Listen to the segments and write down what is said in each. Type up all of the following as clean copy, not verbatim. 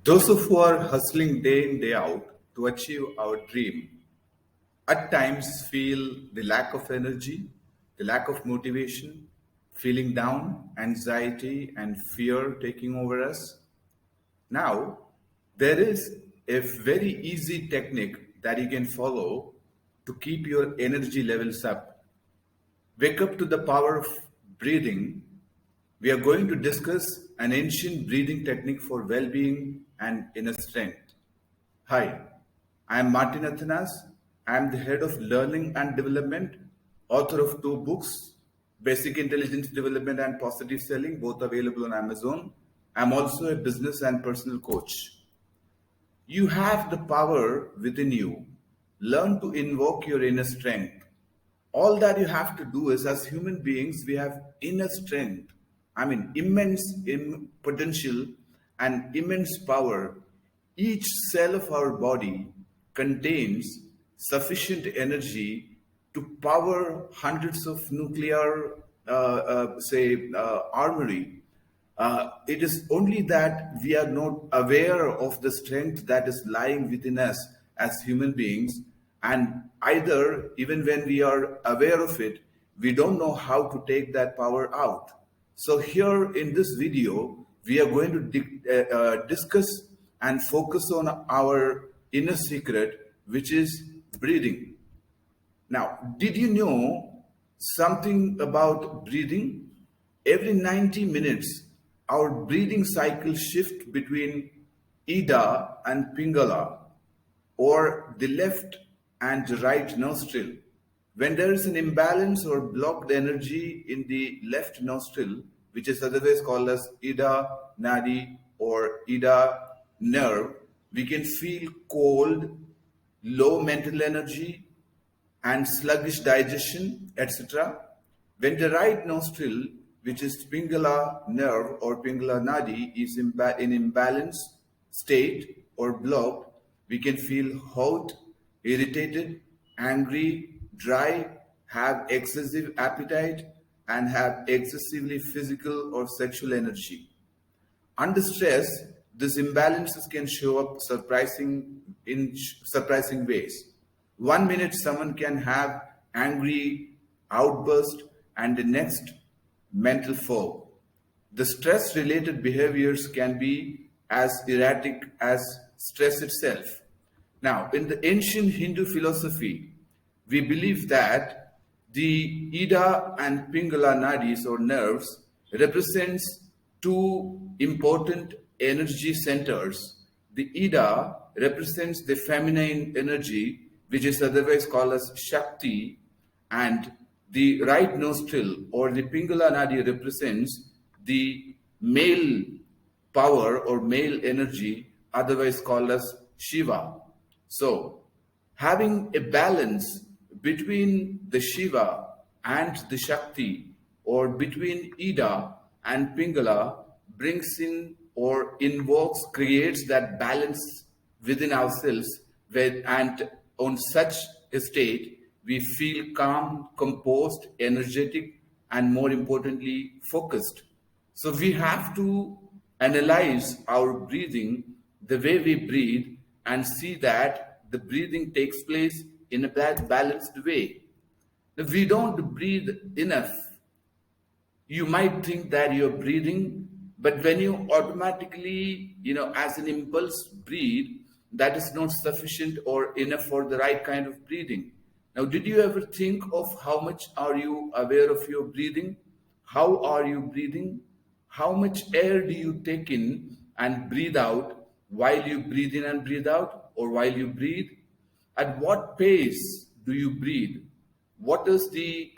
Those of who are hustling day in, day out to achieve our dream at times feel the lack of energy, the lack of motivation, feeling down, anxiety, and fear taking over us. Now, there is a very easy technique that you can follow to keep your energy levels up. Wake up to the power of breathing. We are going to discuss an ancient breathing technique for well being and inner strength. Hi, I am Martin Athanas. I am the head of learning and development, author of two books, Basic Intelligence Development and Positive Selling, both available on Amazon. I am also a business and personal coach. You have the power within you. Learn to invoke your inner strength. All that you have to do is, as human beings, we have inner strength. I mean, immense potential and immense power. Each cell of our body contains sufficient energy to power hundreds of nuclear, armory. It is only that we are not aware of the strength that is lying within us as human beings, and either even when we are aware of it, we don't know how to take that power out. So here in this video, we are going to discuss and focus on our inner secret, which is breathing. Now, did you know something about breathing? Every 90 minutes, our breathing cycle shifts between Ida and Pingala, or the left and the right nostril. When there is an imbalance or blocked energy in the left nostril, which is otherwise called as Ida Nadi or Ida nerve, we can feel cold, low mental energy, and sluggish digestion, etc. When the right nostril, which is Pingala nerve or Pingala Nadi, is in imbalance state or blocked, we can feel hot, irritated, angry, dry, have excessive appetite, and have excessively physical or sexual energy. Under stress, these imbalances can show up in surprising ways. 1 minute someone can have angry outburst and the next mental fog. The stress related behaviors can be as erratic as stress itself. Now, in the ancient Hindu philosophy, we believe that the Ida and Pingala nadis or nerves represents two important energy centers. The Ida represents the feminine energy, which is otherwise called as Shakti, and the right nostril or the Pingala nadi represents the male power or male energy, otherwise called as Shiva. So, having a balance between the Shiva and the Shakti, or between Ida and Pingala, brings in or invokes, creates that balance within ourselves, and on such a state, we feel calm, composed, energetic, and more importantly, focused. So we have to analyze our breathing, the way we breathe, and see that the breathing takes place in a balanced way. If we don't breathe enough, you might think that you're breathing, but when you automatically, as an impulse breathe, that is not sufficient or enough for the right kind of breathing. Now, did you ever think of how much are you aware of your breathing? How are you breathing? How much air do you take in and breathe out while you breathe in and breathe out, or while you breathe? At what pace do you breathe? What is the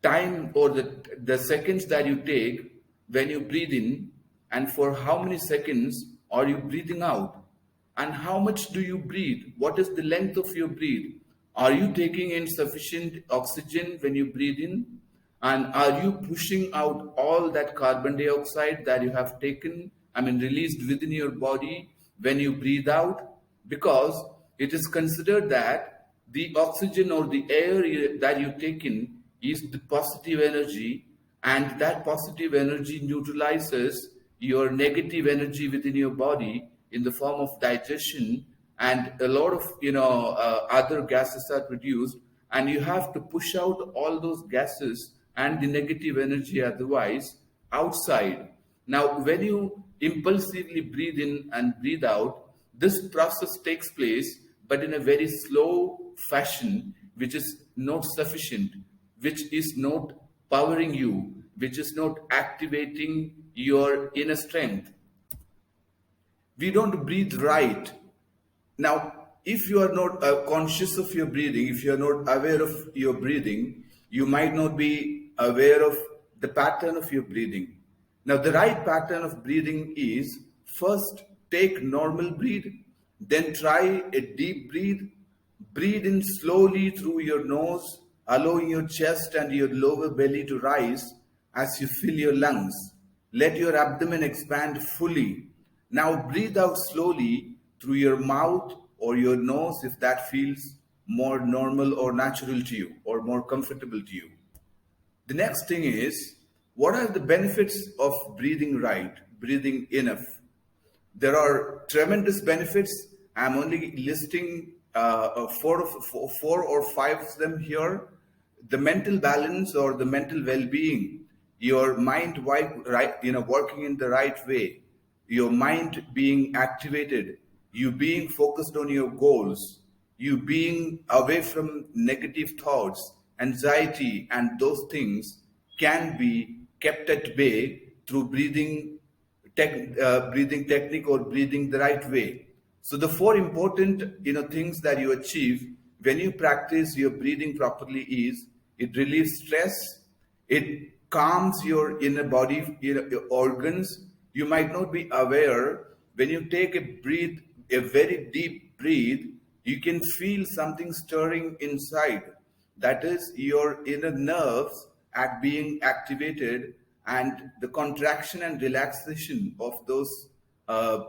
time or the seconds that you take when you breathe in, and for how many seconds are you breathing out? And how much do you breathe? What is the length of your breath? Are you taking in sufficient oxygen when you breathe in? And are you pushing out all that carbon dioxide that you have released within your body when you breathe out? Because it is considered that the oxygen or the air that you take in is the positive energy, and that positive energy neutralizes your negative energy within your body, in the form of digestion, and a lot of other gases are produced, and you have to push out all those gases and the negative energy otherwise outside. Now, when you impulsively breathe in and breathe out, this process takes place, but in a very slow fashion, which is not sufficient, which is not powering you, which is not activating your inner strength. We don't breathe right. Now, if you are not conscious of your breathing, if you are not aware of your breathing, you might not be aware of the pattern of your breathing. Now, the right pattern of breathing is first take normal breathe, then try a deep breathe. Breathe in slowly through your nose, allowing your chest and your lower belly to rise as you fill your lungs. Let your abdomen expand fully. Now breathe out slowly through your mouth or your nose if that feels more normal or natural to you or more comfortable to you. The next thing is, what are the benefits of breathing right, breathing enough? There are tremendous benefits. I'm only listing four or five of them here. The mental balance or the mental well-being, your mind working in the right way, your mind being activated, you being focused on your goals, you being away from negative thoughts, anxiety, and those things can be kept at bay through breathing technique or breathing the right way. So the four important things that you achieve when you practice your breathing properly is it relieves stress, it calms your inner body, your organs. You might not be aware when you take a very deep breath, you can feel something stirring inside. That is your inner nerves being activated, and the contraction and relaxation of those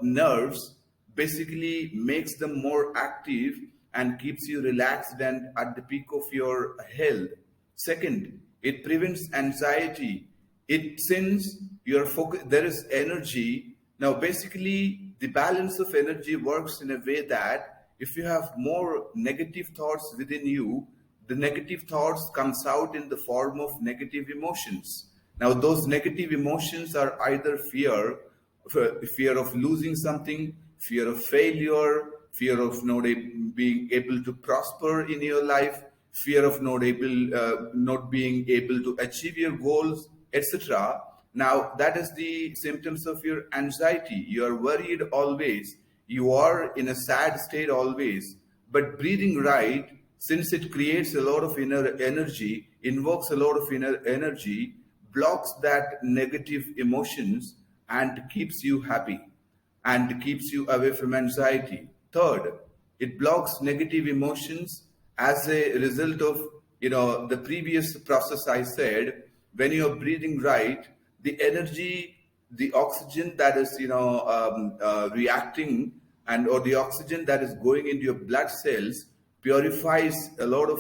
nerves basically makes them more active and keeps you relaxed and at the peak of your health. Second, it prevents anxiety. It since your focus, there is energy. Now, basically, the balance of energy works in a way that if you have more negative thoughts within you, the negative thoughts comes out in the form of negative emotions. Now, those negative emotions are either fear of losing something, fear of failure, fear of not being able to prosper in your life, fear of not being able to achieve your goals, etc. Now, that is the symptoms of your anxiety. You are worried always. You are in a sad state always. But breathing right, since it creates a lot of inner energy, invokes a lot of inner energy, blocks that negative emotions and keeps you happy and keeps you away from anxiety. Third, it blocks negative emotions as a result of the previous process I said. When you're breathing right, the energy, the oxygen that is reacting and or the oxygen that is going into your blood cells purifies a lot of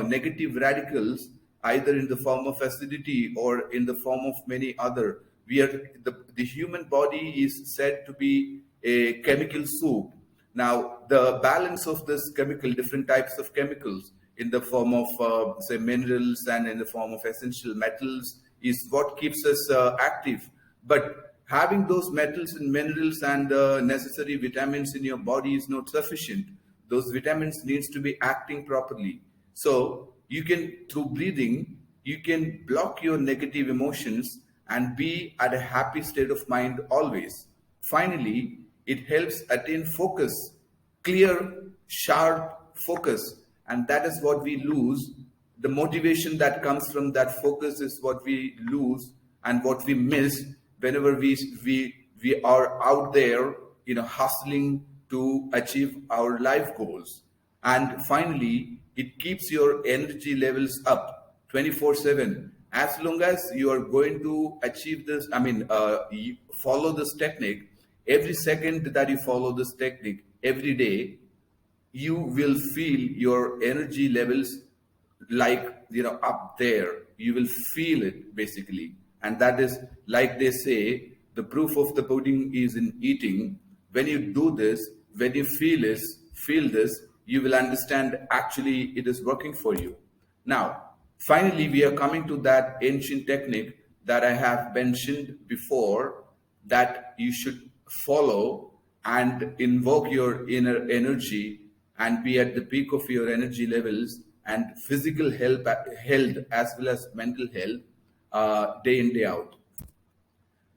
negative radicals, either in the form of acidity or in the form of many other. The human body is said to be a chemical soup. Now, the balance of this chemical, different types of chemicals in the form of say minerals and in the form of essential metals is what keeps us active. But having those metals and minerals and necessary vitamins in your body is not sufficient. Those vitamins needs to be acting properly. So you can, through breathing, you can block your negative emotions and be at a happy state of mind always. Finally, it helps attain focus, clear, sharp focus, and that is what we lose. The motivation that comes from that focus is what we lose and what we miss whenever we are out there, hustling to achieve our life goals. And finally, it keeps your energy levels up 24/7. As long as you are going to achieve this, you follow this technique, every second that you follow this technique, every day, you will feel your energy levels up there. You will feel it basically. And that is, like they say, The proof of the pudding is in eating. When you do this, when you feel this, you will understand actually it is working for you. Now, finally, we are coming to that ancient technique that I have mentioned before, that you should follow and invoke your inner energy and be at the peak of your energy levels and physical health as well as mental health, day in, day out.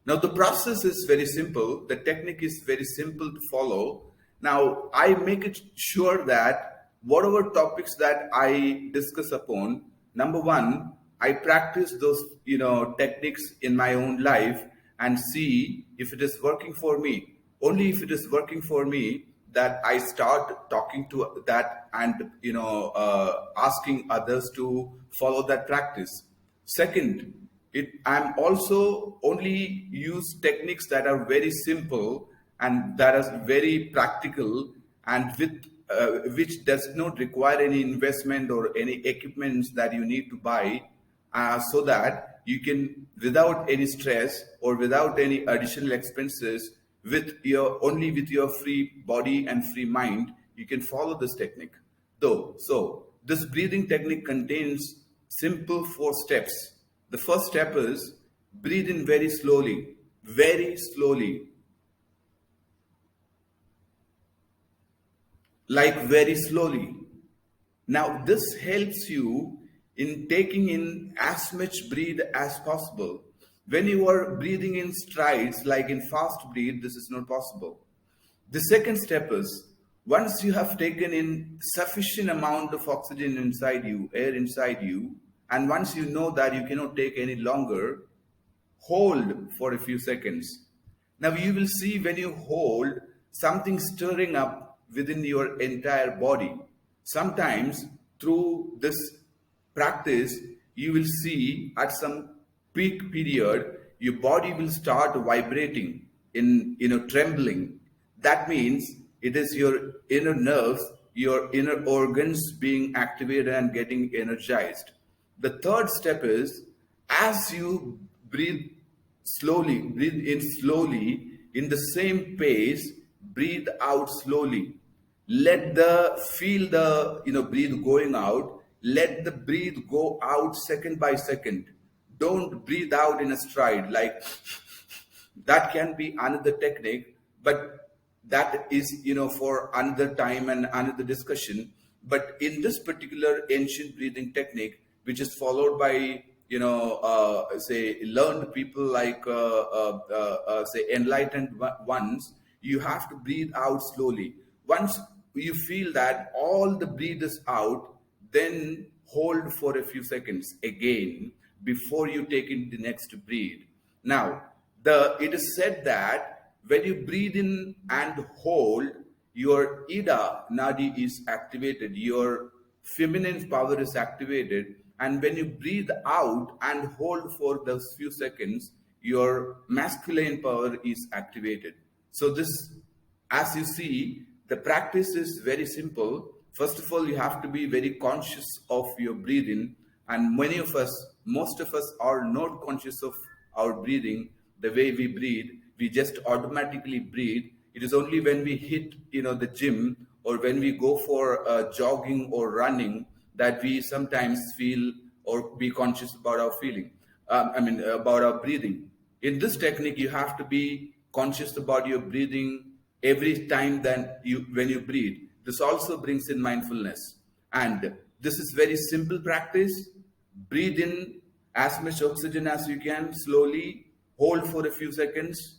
Now, the process is very simple. The technique is very simple to follow. Now, I make it sure that whatever topics that I discuss upon, number one, I practice those, techniques in my own life and see if it is working for me. Only if it is working for me, that I start talking to that and, asking others to follow that practice. Second, I'm also only use techniques that are very simple and that are very practical and with which does not require any investment or any equipments that you need to buy, so that you can, without any stress or without any additional expenses, with your free body and free mind, you can follow this technique. So this breathing technique contains simple 4 steps. The first step is breathe in very slowly, like very slowly. Now, this helps you in taking in as much breathe as possible. When you are breathing in strides, like in fast breathe, this is not possible. The second step is, once you have taken in sufficient amount of oxygen inside you, air inside you, and once you know that you cannot take any longer, hold for a few seconds. Now you will see when you hold, something stirring up within your entire body. Sometimes through this practice, you will see at some peak period, your body will start vibrating in, trembling. That means it is your inner nerves, your inner organs being activated and getting energized. The third step is, as you breathe in slowly, in the same pace, breathe out slowly. Let the feel the breathe going out. Let the breathe go out second by second. Don't breathe out in a stride like that. Can be another technique, but that is for another time and another discussion. But in this particular ancient breathing technique, which is followed by say learned people, like say enlightened ones, you have to breathe out slowly. Once you feel that all the breath is out, then hold for a few seconds again before you take in the next breath. Now, it is said that when you breathe in and hold, your Ida Nadi is activated, your feminine power is activated, and when you breathe out and hold for those few seconds, your masculine power is activated. So this, as you see, the practice is very simple. First of all, you have to be very conscious of your breathing, and most of us are not conscious of our breathing. The way we breathe, we just automatically breathe. It is only when we hit the gym, or when we go for jogging or running, that we sometimes feel or be conscious about our feeling. About our breathing. In this technique, you have to be conscious about your breathing every time when you breathe. This also brings in mindfulness, and this is very simple practice. Breathe in as much oxygen as you can slowly, hold for a few seconds,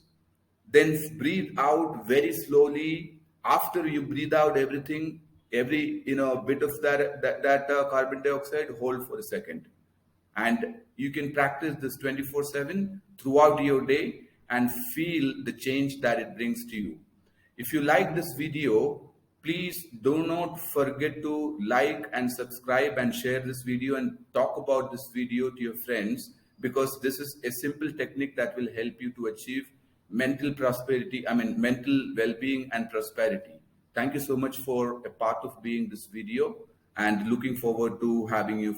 then breathe out very slowly. After you breathe out everything, every bit of that carbon dioxide, hold for a second. And you can practice this 24/7 throughout your day and feel the change that it brings to you. If you like this video, please do not forget to like and subscribe and share this video and talk about this video to your friends, because this is a simple technique that will help you to achieve mental well-being and prosperity. Thank you so much for a part of being this video, and looking forward to having you